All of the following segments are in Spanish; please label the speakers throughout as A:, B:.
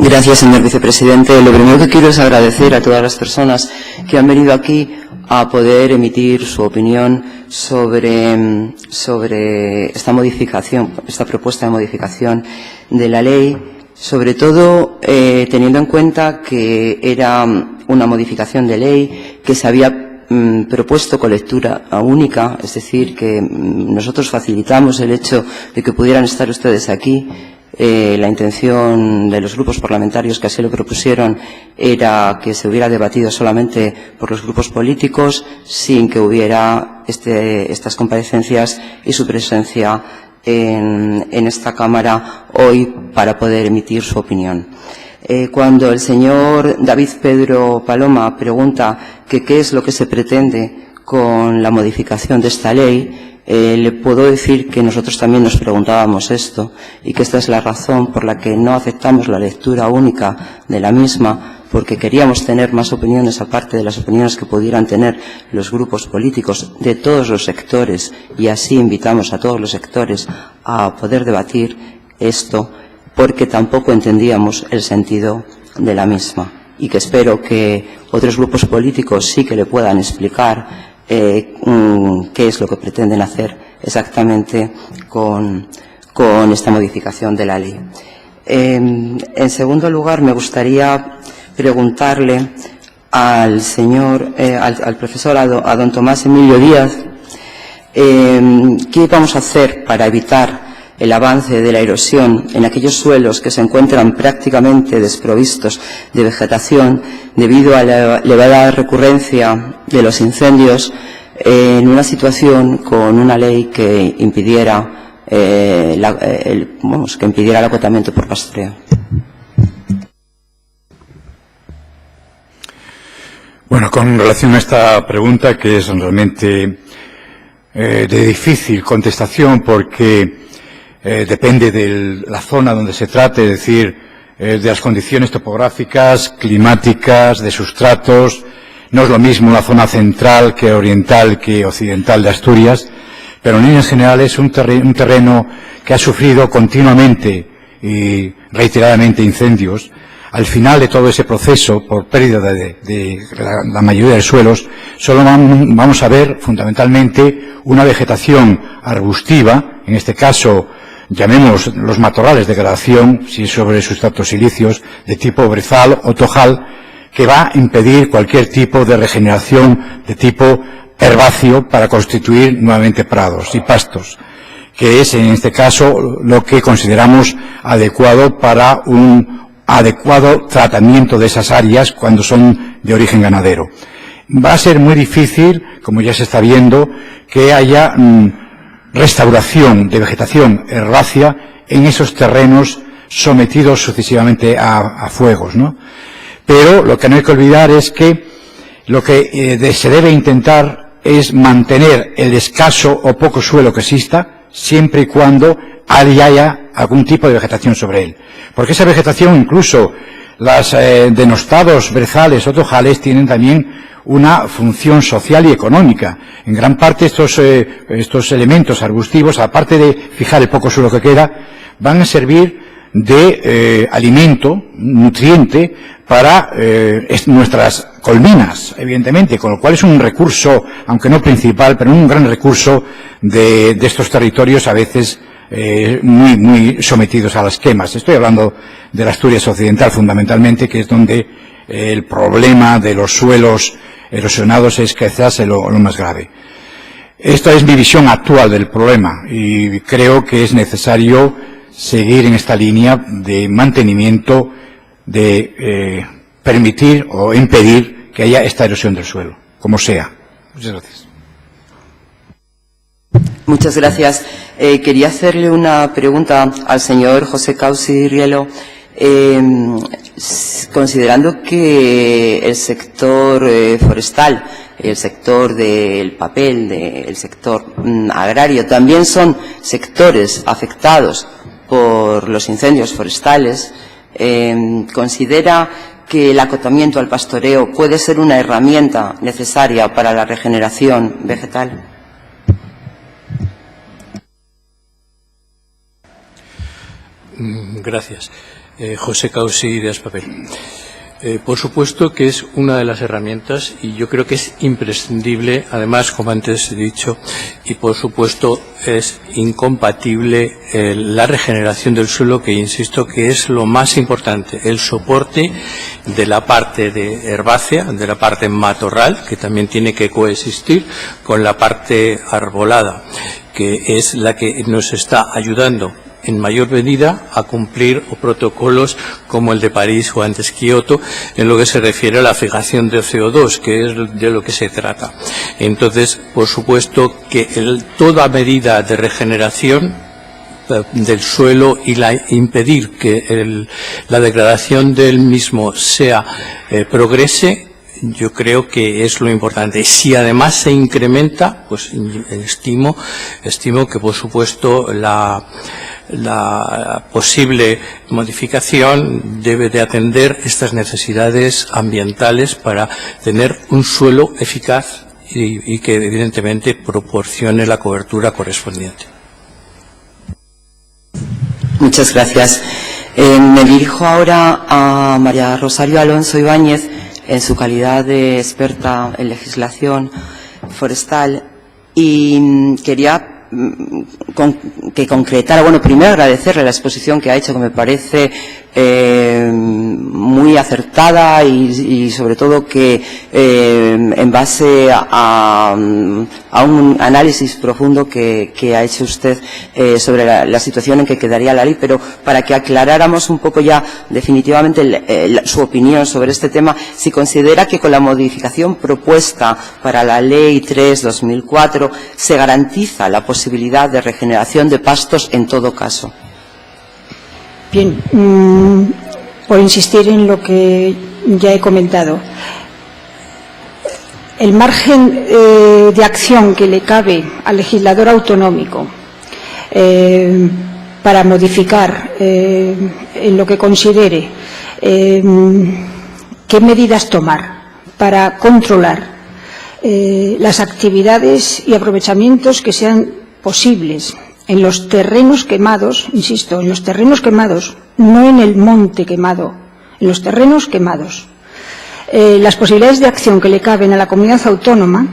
A: Gracias, señor vicepresidente. Lo primero que quiero es agradecer a todas las personas que han venido aquí a poder emitir su opinión sobre esta modificación, esta propuesta de modificación de la ley, sobre todo teniendo en cuenta que era una modificación de ley que se había propuesto con lectura única, es decir, que nosotros facilitamos el hecho de que pudieran estar ustedes aquí. La intención de los grupos parlamentarios que así lo propusieron era que se hubiera debatido solamente por los grupos políticos sin que hubiera estas comparecencias y su presencia en esta Cámara hoy para poder emitir su opinión. Cuando el señor David Pedro Paloma pregunta que qué es lo que se pretende con la modificación de esta ley, le puedo decir que nosotros también nos preguntábamos esto y que esta es la razón por la que no aceptamos la lectura única de la misma, porque queríamos tener más opiniones aparte de las opiniones que pudieran tener los grupos políticos de todos los sectores, y así invitamos a todos los sectores a poder debatir esto, porque tampoco entendíamos el sentido de la misma, y que espero que otros grupos políticos sí que le puedan explicar qué es lo que pretenden hacer exactamente con esta modificación de la ley. En segundo lugar, me gustaría preguntarle al profesor, a don Tomás Emilio Díaz, qué vamos a hacer para evitar el avance de la erosión en aquellos suelos que se encuentran prácticamente desprovistos de vegetación debido a la elevada recurrencia de los incendios, en una situación con una ley que impidiera el acotamiento por pastoreo.
B: Bueno, con relación a esta pregunta, que es realmente de difícil contestación porque depende de la zona donde se trate, es decir, de las condiciones topográficas, climáticas, de sustratos. No es lo mismo la zona central que oriental que occidental de Asturias, pero en líneas generales es un terreno que ha sufrido continuamente y reiteradamente incendios. Al final de todo ese proceso, por pérdida de la mayoría de suelos, solo vamos a ver fundamentalmente una vegetación arbustiva, en este caso llamemos los matorrales de gradación, si es sobre sustratos silíceos, de tipo brezal o tojal, que va a impedir cualquier tipo de regeneración de tipo herbáceo para constituir nuevamente prados y pastos, que es en este caso lo que consideramos adecuado para un adecuado tratamiento de esas áreas cuando son de origen ganadero. Va a ser muy difícil, como ya se está viendo, que haya restauración de vegetación herbácea en esos terrenos sometidos sucesivamente a fuegos, ¿no? Pero lo que no hay que olvidar es que lo que se debe intentar es mantener el escaso o poco suelo que exista, siempre y cuando haya algún tipo de vegetación sobre él. Porque esa vegetación, incluso los denostados brezales o tojales, tienen también una función social y económica. En gran parte estos elementos arbustivos, aparte de fijar el poco suelo que queda, van a servir de alimento, nutriente, para nuestras colmenas, evidentemente, con lo cual es un recurso, aunque no principal, pero un gran recurso de estos territorios a veces muy sometidos a las quemas. Estoy hablando de la Asturias occidental fundamentalmente, que es donde el problema de los suelos erosionados es quizás lo más grave. Esta es mi visión actual del problema y creo que es necesario seguir en esta línea de mantenimiento, de permitir o impedir que haya esta erosión del suelo, como sea. Muchas gracias.
A: Muchas gracias. Quería hacerle una pregunta al señor José Causi Rielo. Considerando que el sector forestal, el sector del papel, el sector agrario, también son sectores afectados por los incendios forestales, ¿considera que el acotamiento al pastoreo puede ser una herramienta necesaria para la regeneración vegetal?
C: Gracias. José Causi, Ideas Papel. Por supuesto que es una de las herramientas y yo creo que es imprescindible, además, como antes he dicho, y por supuesto es incompatible la regeneración del suelo, que insisto que es lo más importante, el soporte de la parte de herbácea, de la parte matorral, que también tiene que coexistir con la parte arbolada, que es la que nos está ayudando en mayor medida a cumplir protocolos como el de París o antes Kioto, en lo que se refiere a la fijación de CO2, que es de lo que se trata. Entonces, por supuesto que toda medida de regeneración del suelo y impedir que la degradación del mismo progrese, yo creo que es lo importante. Si además se incrementa, pues estimo que por supuesto la posible modificación debe de atender estas necesidades ambientales para tener un suelo eficaz y que evidentemente proporcione la cobertura correspondiente.
A: Muchas gracias. Me dirijo ahora a María Rosario Alonso Ibáñez, en su calidad de experta en legislación forestal, y quería que concretara, bueno, primero agradecerle la exposición que ha hecho, que me parece muy acertada y sobre todo que en base a un análisis profundo que ha hecho usted sobre la situación en que quedaría la ley, pero para que aclaráramos un poco ya definitivamente su opinión sobre este tema, si considera que con la modificación propuesta para la Ley 3/2004 se garantiza la posibilidad de regeneración de pastos en todo caso.
D: Bien, por insistir en lo que ya he comentado, el margen de acción que le cabe al legislador autonómico para modificar en lo que considere qué medidas tomar para controlar las actividades y aprovechamientos que sean posibles en los terrenos quemados, insisto, en los terrenos quemados, no en el monte quemado, en los terrenos quemados. Las posibilidades de acción que le caben a la comunidad autónoma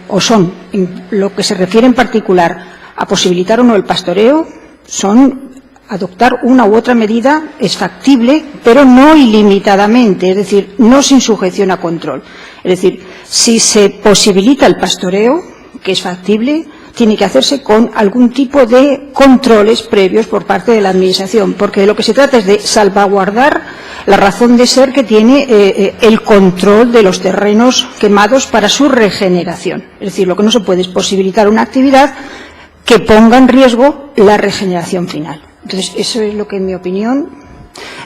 D: o son, en lo que se refiere en particular a posibilitar o no el pastoreo, son adoptar una u otra medida, es factible, pero no ilimitadamente, es decir, no sin sujeción a control. Es decir, si se posibilita el pastoreo, que es factible, tiene que hacerse con algún tipo de controles previos por parte de la Administración, porque de lo que se trata es de salvaguardar la razón de ser que tiene el control de los terrenos quemados para su regeneración. Es decir, lo que no se puede es posibilitar una actividad que ponga en riesgo la regeneración final. Entonces, eso es lo que, en mi opinión,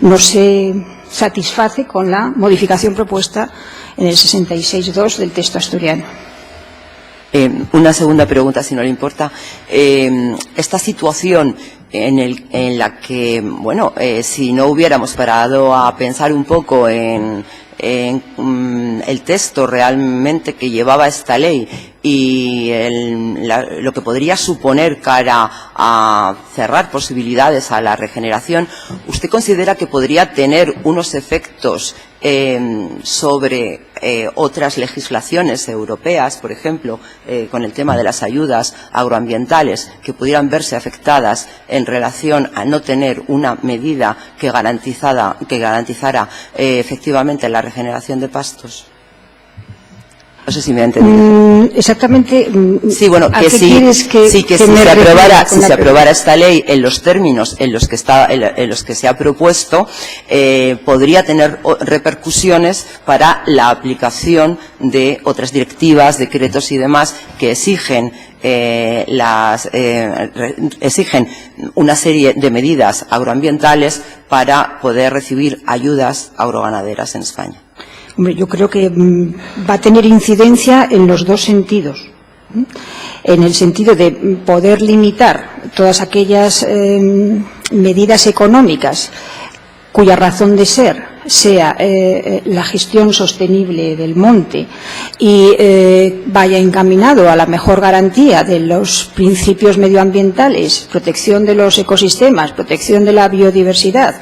D: no se satisface con la modificación propuesta en el 66.2 del texto asturiano.
A: Una segunda pregunta, si no le importa. Esta situación en la que, bueno, si no hubiéramos parado a pensar un poco en el texto realmente que llevaba esta ley y lo que podría suponer cara a cerrar posibilidades a la regeneración, ¿usted considera que podría tener unos efectos sobre otras legislaciones europeas, por ejemplo, con el tema de las ayudas agroambientales, que pudieran verse afectadas en relación a no tener una medida que garantizara efectivamente la regeneración de pastos? No sé si me ha entendido.
D: Exactamente.
A: Sí, bueno, que si se aprobara esta ley en los términos en los que se ha propuesto, podría tener repercusiones para la aplicación de otras directivas, decretos y demás que exigen una serie de medidas agroambientales para poder recibir ayudas agroganaderas en España.
D: Hombre, yo creo que va a tener incidencia en los dos sentidos. En el sentido de poder limitar todas aquellas medidas económicas cuya razón de ser sea la gestión sostenible del monte y vaya encaminado a la mejor garantía de los principios medioambientales, protección de los ecosistemas, protección de la biodiversidad,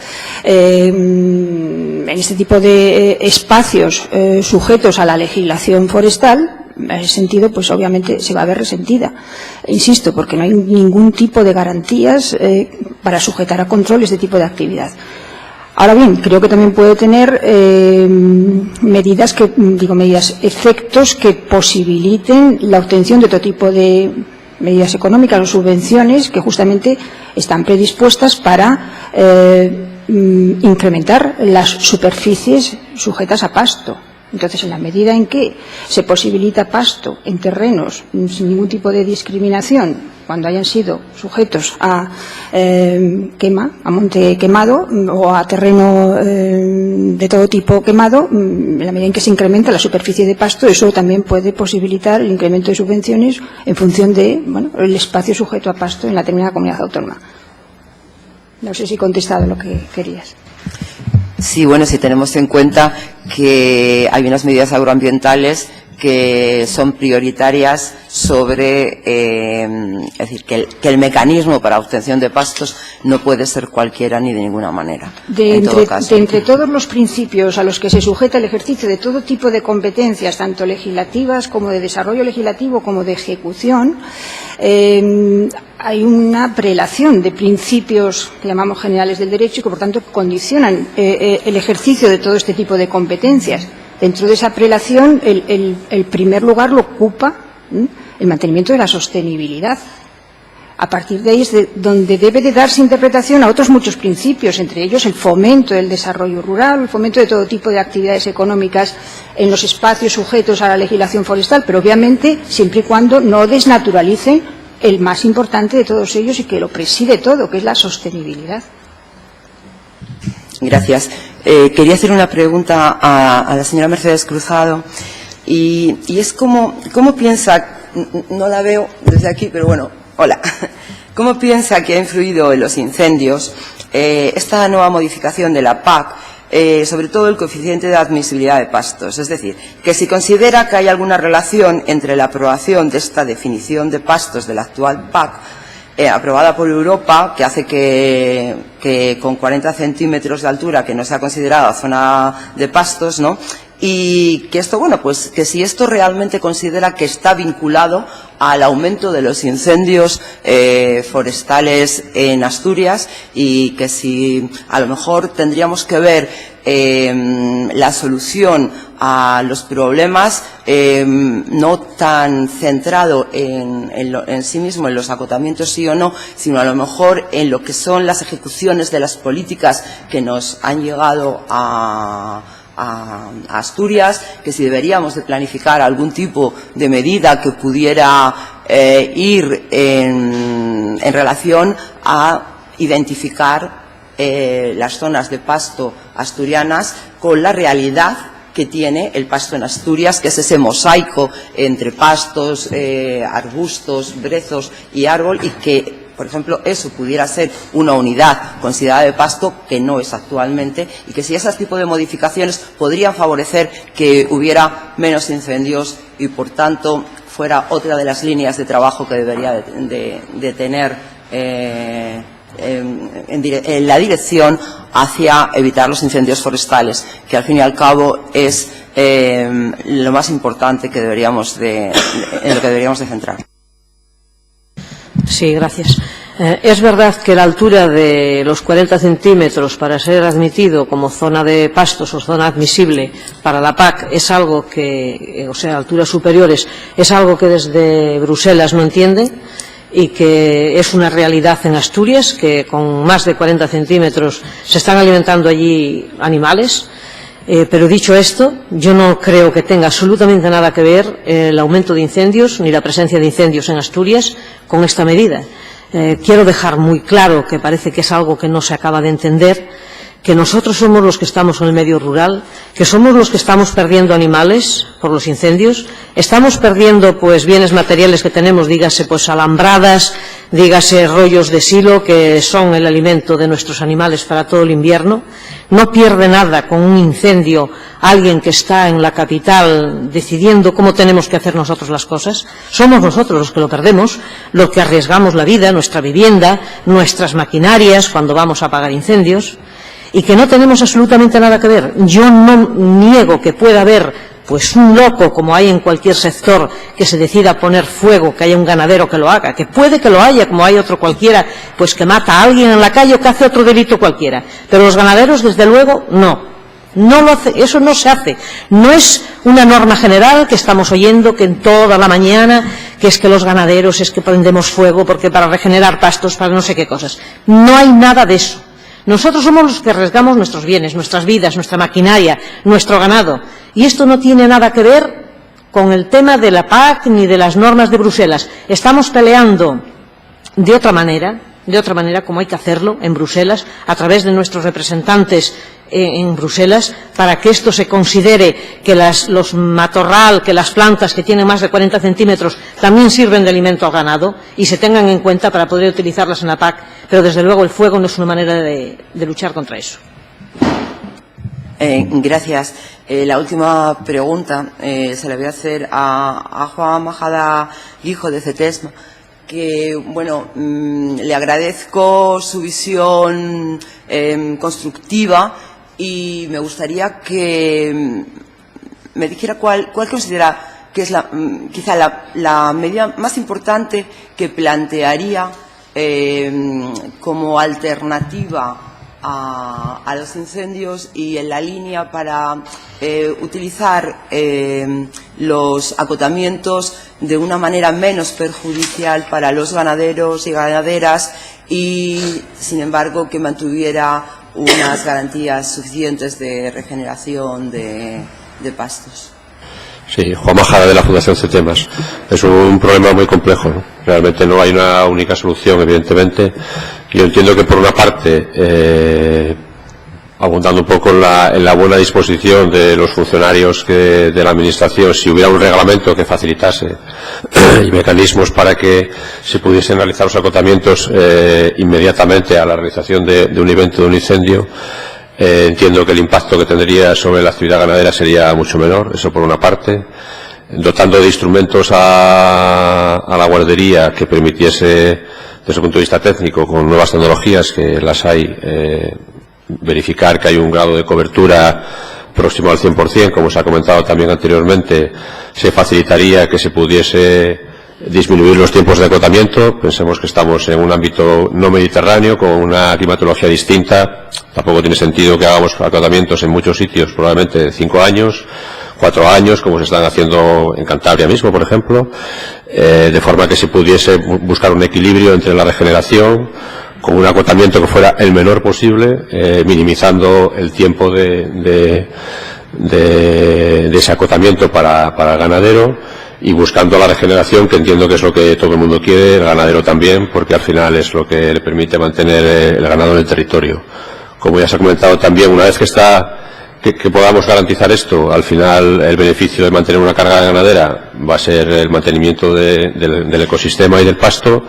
D: en este tipo de espacios sujetos a la legislación forestal, en ese sentido, pues obviamente se va a ver resentida. Insisto, porque no hay ningún tipo de garantías para sujetar a control este tipo de actividad. Ahora bien, creo que también puede tener efectos que posibiliten la obtención de otro tipo de medidas económicas o subvenciones que justamente están predispuestas para incrementar las superficies sujetas a pasto. Entonces, en la medida en que se posibilita pasto en terrenos sin ningún tipo de discriminación, cuando hayan sido sujetos a quema, a monte quemado o a terreno de todo tipo quemado, en la medida en que se incrementa la superficie de pasto, eso también puede posibilitar el incremento de subvenciones en función de, bueno, el espacio sujeto a pasto en la determinada comunidad autónoma. No sé si he contestado lo que querías.
A: Sí, bueno, si tenemos en cuenta que hay unas medidas agroambientales que son prioritarias sobre, es decir, que el mecanismo para obtención de pastos no puede ser cualquiera ni de ninguna manera.
D: Entre todos los principios a los que se sujeta el ejercicio de todo tipo de competencias, tanto legislativas como de desarrollo legislativo como de ejecución, hay una prelación de principios que llamamos generales del derecho y que, por tanto, condicionan el ejercicio de todo este tipo de competencias. Dentro de esa prelación, el primer lugar lo ocupa el mantenimiento de la sostenibilidad. A partir de ahí es donde debe de darse interpretación a otros muchos principios, entre ellos el fomento del desarrollo rural, el fomento de todo tipo de actividades económicas en los espacios sujetos a la legislación forestal, pero obviamente siempre y cuando no desnaturalicen el más importante de todos ellos y que lo preside todo, que es la sostenibilidad.
A: Gracias. Quería hacer una pregunta a la señora Mercedes Cruzado y es cómo piensa, no la veo desde aquí, pero bueno, hola, ¿cómo piensa que ha influido en los incendios esta nueva modificación de la PAC, sobre todo el coeficiente de admisibilidad de pastos? Es decir, que si considera que hay alguna relación entre la aprobación de esta definición de pastos de la actual PAC, aprobada por Europa, que hace que con 40 centímetros de altura, que no sea considerada zona de pastos, ¿no? Y que esto, bueno, pues que si esto realmente considera que está vinculado al aumento de los incendios forestales en Asturias y que si a lo mejor tendríamos que ver la solución a los problemas no tan centrado en sí mismo, en los acotamientos sí o no, sino a lo mejor en lo que son las ejecuciones de las políticas que nos han llegado a Asturias, que si deberíamos de planificar algún tipo de medida que pudiera ir en relación a identificar las zonas de pasto asturianas con la realidad que tiene el pasto en Asturias, que es ese mosaico entre pastos, arbustos, brezos y árbol, y que, por ejemplo, eso pudiera ser una unidad considerada de pasto, que no es actualmente, y que si ese tipo de modificaciones podrían favorecer que hubiera menos incendios y, por tanto, fuera otra de las líneas de trabajo que debería de tener en la dirección hacia evitar los incendios forestales, que al fin y al cabo es lo más importante que en lo que deberíamos de centrar.
E: Sí, gracias. Es verdad que la altura de los 40 centímetros para ser admitido como zona de pastos o zona admisible para la PAC es algo que, o sea, alturas superiores, es algo que desde Bruselas no entienden y que es una realidad en Asturias, que con más de 40 centímetros se están alimentando allí animales. Pero dicho esto, yo no creo que tenga absolutamente nada que ver el aumento de incendios ni la presencia de incendios en Asturias con esta medida. Quiero dejar muy claro que parece que es algo que no se acaba de entender, que nosotros somos los que estamos en el medio rural, que somos los que estamos perdiendo animales por los incendios, estamos perdiendo pues bienes materiales que tenemos, dígase pues alambradas, dígase rollos de silo que son el alimento de nuestros animales para todo el invierno. No pierde nada con un incendio alguien que está en la capital decidiendo cómo tenemos que hacer nosotros las cosas. Somos nosotros los que lo perdemos, los que arriesgamos la vida, nuestra vivienda, nuestras maquinarias cuando vamos a apagar incendios, y que no tenemos absolutamente nada que ver. Yo no niego que pueda haber pues un loco, como hay en cualquier sector, que se decida poner fuego, que haya un ganadero que lo haga, que puede que lo haya, como hay otro cualquiera, pues que mata a alguien en la calle o que hace otro delito cualquiera. Pero los ganaderos, desde luego, no. No lo hace, eso no se hace. No es una norma general que estamos oyendo que en toda la mañana, que es que los ganaderos es que prendemos fuego porque para regenerar pastos, para no sé qué cosas. No hay nada de eso. Nosotros somos los que arriesgamos nuestros bienes, nuestras vidas, nuestra maquinaria, nuestro ganado. Y esto no tiene nada que ver con el tema de la PAC ni de las normas de Bruselas. Estamos peleando de otra manera como hay que hacerlo en Bruselas, a través de nuestros representantes en Bruselas, para que esto se considere que los matorral, que las plantas que tienen más de 40 centímetros también sirven de alimento al ganado y se tengan en cuenta para poder utilizarlas en la PAC, pero desde luego el fuego no es una manera de luchar contra eso.
A: Gracias. La última pregunta se la voy a hacer a Juan Majada Guijo de CETESM, que, bueno, le agradezco su visión constructiva y me gustaría que me dijera cuál considera que es quizá la medida más importante que plantearía como alternativa a los incendios y en la línea para utilizar los acotamientos de una manera menos perjudicial para los ganaderos y ganaderas y, sin embargo, que mantuviera unas garantías suficientes de regeneración de pastos.
F: Sí, Juan Majada de la Fundación CETEMAS. Es un problema muy complejo, ¿no? Realmente no hay una única solución, evidentemente. Yo entiendo que por una parte, abundando un poco en la buena disposición de los funcionarios de la Administración, si hubiera un reglamento que facilitase y mecanismos para que se pudiesen realizar los acotamientos inmediatamente a la realización de un evento, de un incendio, entiendo que el impacto que tendría sobre la actividad ganadera sería mucho menor, eso por una parte. Dotando de instrumentos a la guardería que permitiese, desde el punto de vista técnico, con nuevas tecnologías que las hay, verificar que hay un grado de cobertura próximo al 100%, como se ha comentado también anteriormente, se facilitaría que se pudiese disminuir los tiempos de acotamiento. Pensemos que estamos en un ámbito no mediterráneo, con una climatología distinta. Tampoco tiene sentido que hagamos acotamientos en muchos sitios, probablemente de 5 años, 4 años, como se están haciendo en Cantabria mismo, por ejemplo, de forma que se pudiese buscar un equilibrio entre la regeneración, con un acotamiento que fuera el menor posible, minimizando el tiempo de ese acotamiento para el ganadero, y buscando la regeneración, que entiendo que es lo que todo el mundo quiere, el ganadero también, porque al final es lo que le permite mantener el ganado en el territorio. Como ya se ha comentado también, una vez que podamos garantizar esto, al final el beneficio de mantener una carga ganadera va a ser el mantenimiento del ecosistema y del pasto,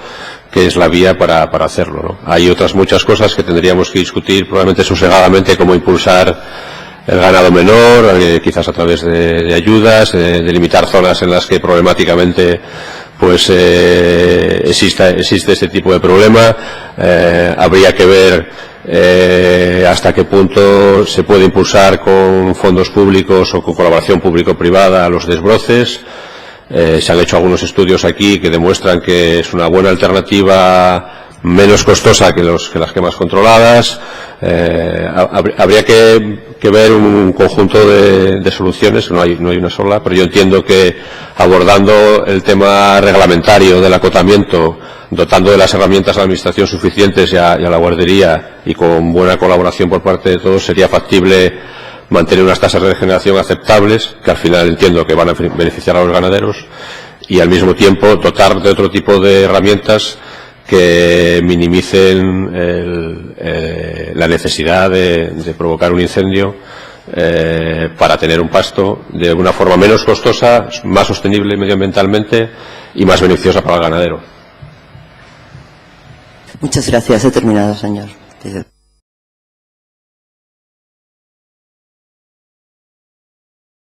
F: que es la vía para hacerlo, ¿no? Hay otras muchas cosas que tendríamos que discutir, probablemente sosegadamente, como impulsar el ganado menor, quizás a través de ayudas, de limitar zonas en las que problemáticamente pues existe este tipo de problema. Habría que ver hasta qué punto se puede impulsar con fondos públicos o con colaboración público-privada los desbroces. Se han hecho algunos estudios aquí que demuestran que es una buena alternativa, menos costosa que las quemas controladas. Habría que ver un conjunto de soluciones, no hay una sola, pero yo entiendo que abordando el tema reglamentario del acotamiento, dotando de las herramientas a la Administración suficientes y a la guardería, y con buena colaboración por parte de todos, sería factible mantener unas tasas de regeneración aceptables, que al final entiendo que van a beneficiar a los ganaderos, y al mismo tiempo dotar de otro tipo de herramientas que minimicen la necesidad de provocar un incendio para tener un pasto de una forma menos costosa, más sostenible medioambientalmente y más beneficiosa para el ganadero.
A: Muchas gracias. He terminado, señor.